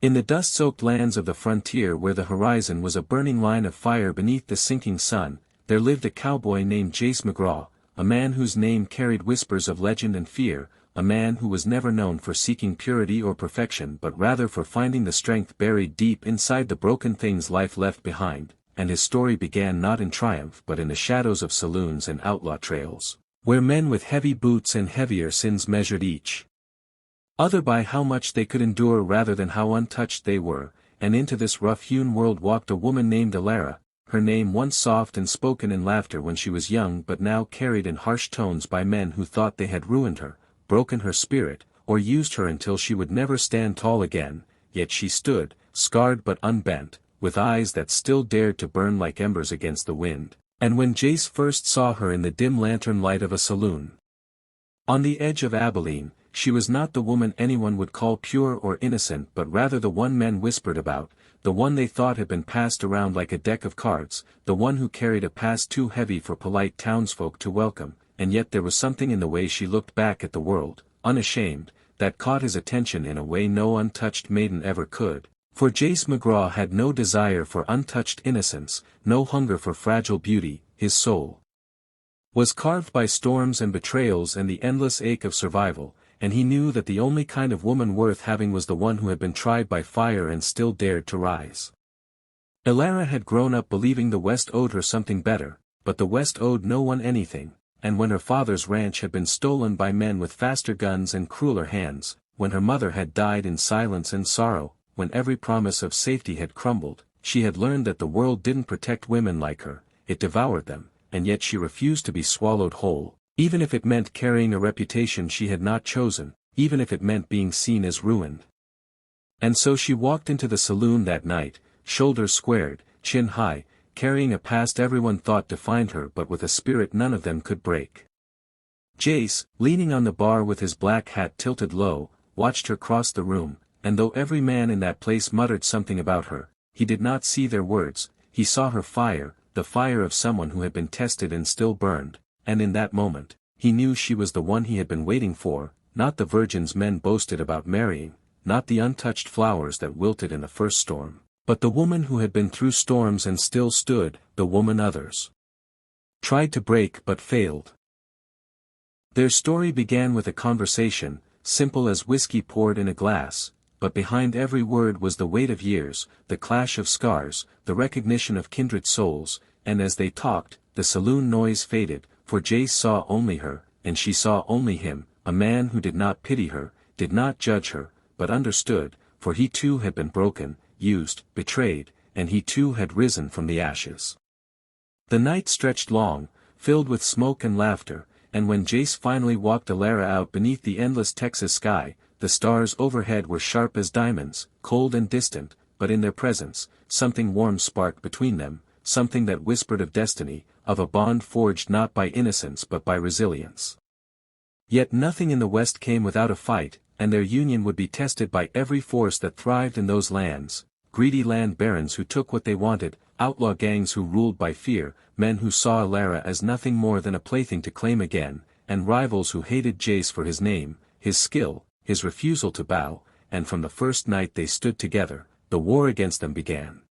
In the dust-soaked lands of the frontier where the horizon was a burning line of fire beneath the sinking sun, there lived a cowboy named Jace McGraw, a man whose name carried whispers of legend and fear, a man who was never known for seeking purity or perfection but rather for finding the strength buried deep inside the broken things life left behind, and his story began not in triumph but in the shadows of saloons and outlaw trails, where men with heavy boots and heavier sins measured each other by how much they could endure rather than how untouched they were, and into this rough-hewn world walked a woman named Alara, her name once soft and spoken in laughter when she was young but now carried in harsh tones by men who thought they had ruined her, broken her spirit, or used her until she would never stand tall again, yet she stood, scarred but unbent, with eyes that still dared to burn like embers against the wind, and when Jace first saw her in the dim lantern light of a saloon on the edge of Abilene, she was not the woman anyone would call pure or innocent but rather the one men whispered about, the one they thought had been passed around like a deck of cards, the one who carried a past too heavy for polite townsfolk to welcome, and yet there was something in the way she looked back at the world, unashamed, that caught his attention in a way no untouched maiden ever could, for Jace McGraw had no desire for untouched innocence, no hunger for fragile beauty, his soul was carved by storms and betrayals and the endless ache of survival, and he knew that the only kind of woman worth having was the one who had been tried by fire and still dared to rise. Alara had grown up believing the West owed her something better, but the West owed no one anything, and when her father's ranch had been stolen by men with faster guns and crueler hands, when her mother had died in silence and sorrow, when every promise of safety had crumbled, she had learned that the world didn't protect women like her, it devoured them, and yet she refused to be swallowed whole, even if it meant carrying a reputation she had not chosen, even if it meant being seen as ruined. And so she walked into the saloon that night, shoulders squared, chin high, carrying a past everyone thought defined her but with a spirit none of them could break. Jace, leaning on the bar with his black hat tilted low, watched her cross the room, and though every man in that place muttered something about her, he did not see their words, he saw her fire, the fire of someone who had been tested and still burned, and in that moment, he knew she was the one he had been waiting for, not the virgins men boasted about marrying, not the untouched flowers that wilted in the first storm, but the woman who had been through storms and still stood, the woman others tried to break but failed. Their story began with a conversation, simple as whiskey poured in a glass, but behind every word was the weight of years, the clash of scars, the recognition of kindred souls, and as they talked, the saloon noise faded, for Jace saw only her, and she saw only him, a man who did not pity her, did not judge her, but understood, for he too had been broken, used, betrayed, and he too had risen from the ashes. The night stretched long, filled with smoke and laughter, and when Jace finally walked Alara out beneath the endless Texas sky, the stars overhead were sharp as diamonds, cold and distant, but in their presence, something warm sparked between them, something that whispered of destiny, of a bond forged not by innocence but by resilience. Yet nothing in the West came without a fight, and their union would be tested by every force that thrived in those lands, greedy land barons who took what they wanted, outlaw gangs who ruled by fear, men who saw Alara as nothing more than a plaything to claim again, and rivals who hated Jace for his name, his skill, his refusal to bow, and from the first night they stood together, the war against them began.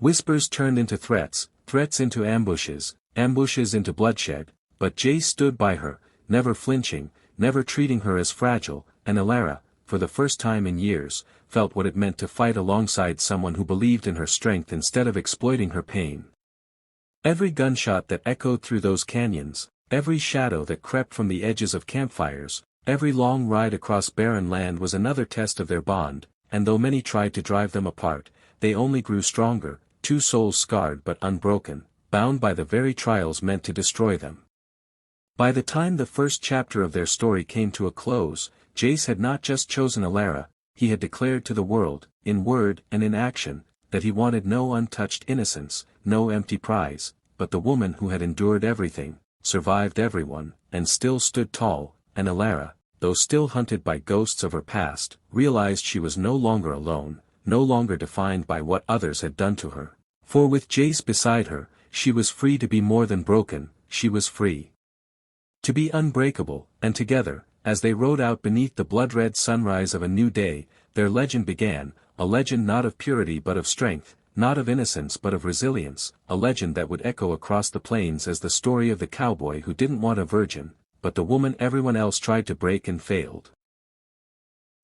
Whispers turned into threats, threats into ambushes, ambushes into bloodshed, but Jace stood by her, never flinching, never treating her as fragile, and Alara, for the first time in years, felt what it meant to fight alongside someone who believed in her strength instead of exploiting her pain. Every gunshot that echoed through those canyons, every shadow that crept from the edges of campfires, every long ride across barren land was another test of their bond, and though many tried to drive them apart, they only grew stronger, two souls scarred but unbroken, bound by the very trials meant to destroy them. By the time the first chapter of their story came to a close, Jace had not just chosen Alara, he had declared to the world, in word and in action, that he wanted no untouched innocence, no empty prize, but the woman who had endured everything, survived everyone, and still stood tall, and Alara, though still hunted by ghosts of her past, realized she was no longer alone, no longer defined by what others had done to her. For with Jace beside her, she was free to be more than broken, she was free to be unbreakable, and together, as they rode out beneath the blood-red sunrise of a new day, their legend began, a legend not of purity but of strength, not of innocence but of resilience, a legend that would echo across the plains as the story of the cowboy who didn't want a virgin, but the woman everyone else tried to break and failed.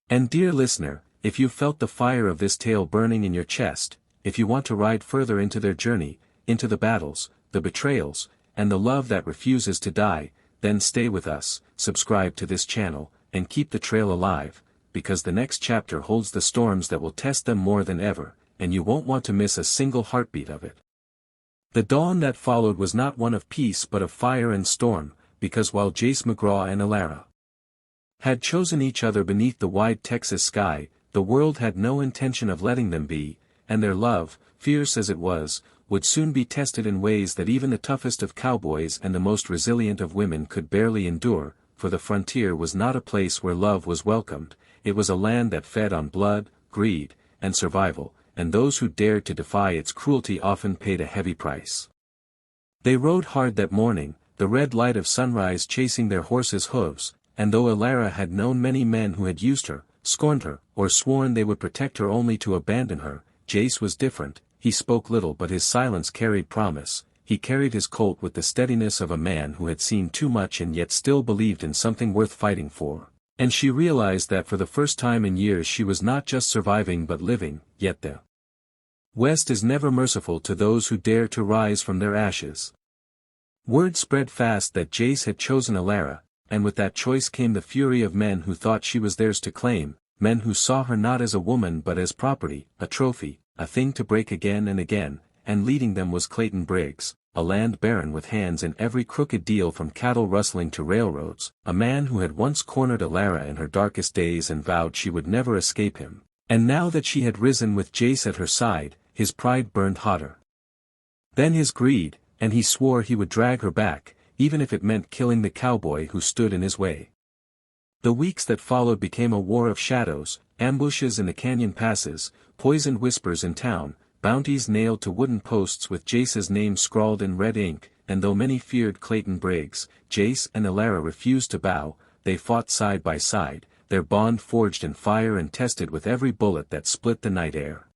And dear listener, if you felt the fire of this tale burning in your chest, if you want to ride further into their journey, into the battles, the betrayals, and the love that refuses to die, then stay with us, subscribe to this channel, and keep the trail alive, because the next chapter holds the storms that will test them more than ever, and you won't want to miss a single heartbeat of it. The dawn that followed was not one of peace but of fire and storm, because while Jace McGraw and Alara had chosen each other beneath the wide Texas sky, the world had no intention of letting them be, and their love, fierce as it was, would soon be tested in ways that even the toughest of cowboys and the most resilient of women could barely endure, for the frontier was not a place where love was welcomed, it was a land that fed on blood, greed, and survival, and those who dared to defy its cruelty often paid a heavy price. They rode hard that morning, the red light of sunrise chasing their horses' hooves, and though Alara had known many men who had used her, scorned her, or sworn they would protect her only to abandon her, Jace was different. He spoke little but his silence carried promise, he carried his colt with the steadiness of a man who had seen too much and yet still believed in something worth fighting for. And she realized that for the first time in years she was not just surviving but living, yet the West is never merciful to those who dare to rise from their ashes. Word spread fast that Jace had chosen Alara, and with that choice came the fury of men who thought she was theirs to claim, men who saw her not as a woman but as property, a trophy, a thing to break again and again, and leading them was Clayton Briggs, a land baron with hands in every crooked deal from cattle rustling to railroads, a man who had once cornered Alara in her darkest days and vowed she would never escape him, and now that she had risen with Jace at her side, his pride burned hotter than his greed, and he swore he would drag her back, even if it meant killing the cowboy who stood in his way. The weeks that followed became a war of shadows, ambushes in the canyon passes, poisoned whispers in town, bounties nailed to wooden posts with Jace's name scrawled in red ink, and though many feared Clayton Briggs, Jace and Alara refused to bow, they fought side by side, their bond forged in fire and tested with every bullet that split the night air.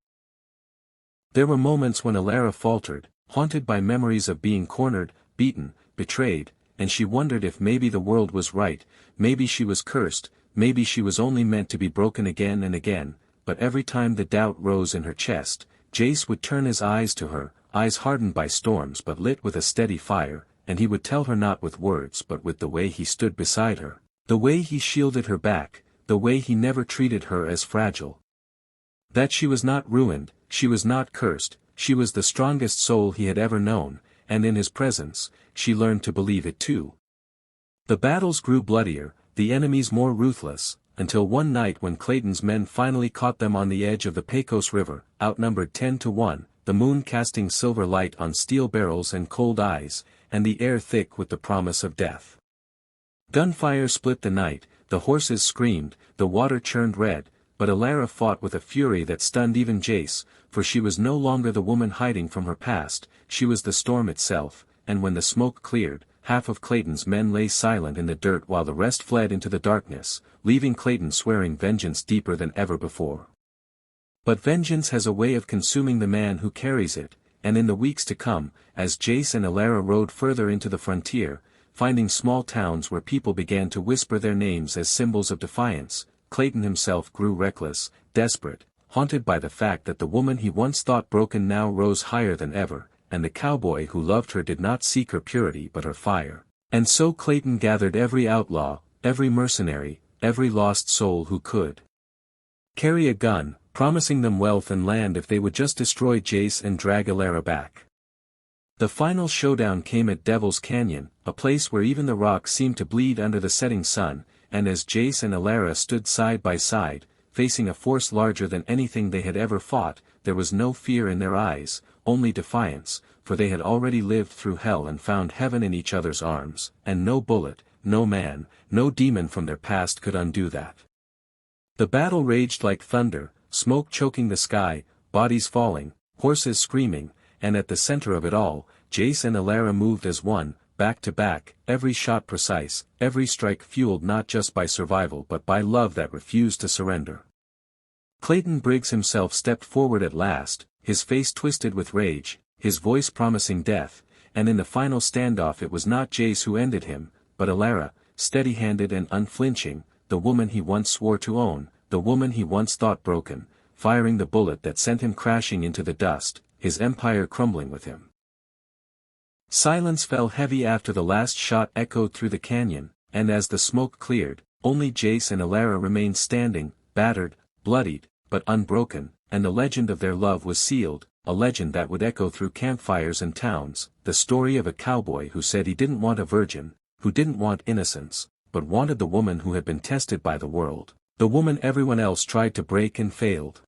There were moments when Alara faltered, haunted by memories of being cornered, beaten, betrayed, and she wondered if maybe the world was right, maybe she was cursed, maybe she was only meant to be broken again and again, but every time the doubt rose in her chest, Jace would turn his eyes to her, eyes hardened by storms but lit with a steady fire, and he would tell her not with words but with the way he stood beside her, the way he shielded her back, the way he never treated her as fragile. That she was not ruined, she was not cursed, she was the strongest soul he had ever known, and in his presence, she learned to believe it too. The battles grew bloodier, the enemies more ruthless, until one night when Clayton's men finally caught them on the edge of the Pecos River, outnumbered 10-1, the moon casting silver light on steel barrels and cold eyes, and the air thick with the promise of death. Gunfire split the night, the horses screamed, the water churned red, but Alara fought with a fury that stunned even Jace, for she was no longer the woman hiding from her past, she was the storm itself, and when the smoke cleared, half of Clayton's men lay silent in the dirt while the rest fled into the darkness, leaving Clayton swearing vengeance deeper than ever before. But vengeance has a way of consuming the man who carries it, and in the weeks to come, as Jace and Alara rode further into the frontier, finding small towns where people began to whisper their names as symbols of defiance, Clayton himself grew reckless, desperate, haunted by the fact that the woman he once thought broken now rose higher than ever, and the cowboy who loved her did not seek her purity but her fire. And so Clayton gathered every outlaw, every mercenary, every lost soul who could carry a gun, promising them wealth and land if they would just destroy Jace and drag Alara back. The final showdown came at Devil's Canyon, a place where even the rocks seemed to bleed under the setting sun, and as Jace and Alara stood side by side, facing a force larger than anything they had ever fought, there was no fear in their eyes, only defiance, for they had already lived through hell and found heaven in each other's arms, and no bullet, no man, no demon from their past could undo that. The battle raged like thunder, smoke choking the sky, bodies falling, horses screaming, and at the center of it all, Jace and Alara moved as one, back to back, every shot precise, every strike fueled not just by survival but by love that refused to surrender. Clayton Briggs himself stepped forward at last, his face twisted with rage, his voice promising death, and in the final standoff it was not Jace who ended him, but Alara, steady-handed and unflinching, the woman he once swore to own, the woman he once thought broken, firing the bullet that sent him crashing into the dust, his empire crumbling with him. Silence fell heavy after the last shot echoed through the canyon, and as the smoke cleared, only Jace and Alara remained standing, battered, bloodied, but unbroken, and the legend of their love was sealed, a legend that would echo through campfires and towns, the story of a cowboy who said he didn't want a virgin, who didn't want innocence, but wanted the woman who had been tested by the world, the woman everyone else tried to break and failed.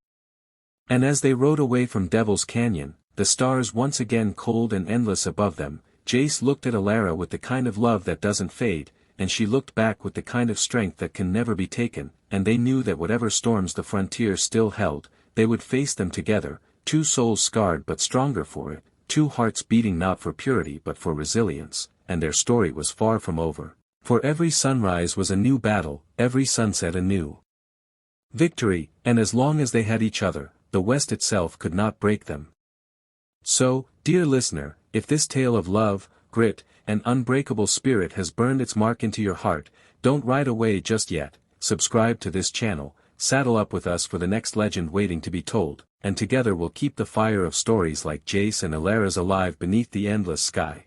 And as they rode away from Devil's Canyon, the stars once again cold and endless above them, Jace looked at Alara with the kind of love that doesn't fade, and she looked back with the kind of strength that can never be taken, and they knew that whatever storms the frontier still held, they would face them together, two souls scarred but stronger for it, two hearts beating not for purity but for resilience, and their story was far from over. For every sunrise was a new battle, every sunset a new victory, and as long as they had each other, the West itself could not break them. So, dear listener, if this tale of love, grit, and unbreakable spirit has burned its mark into your heart, don't ride away just yet, subscribe to this channel, saddle up with us for the next legend waiting to be told, and together we'll keep the fire of stories like Jace and Alara's alive beneath the endless sky.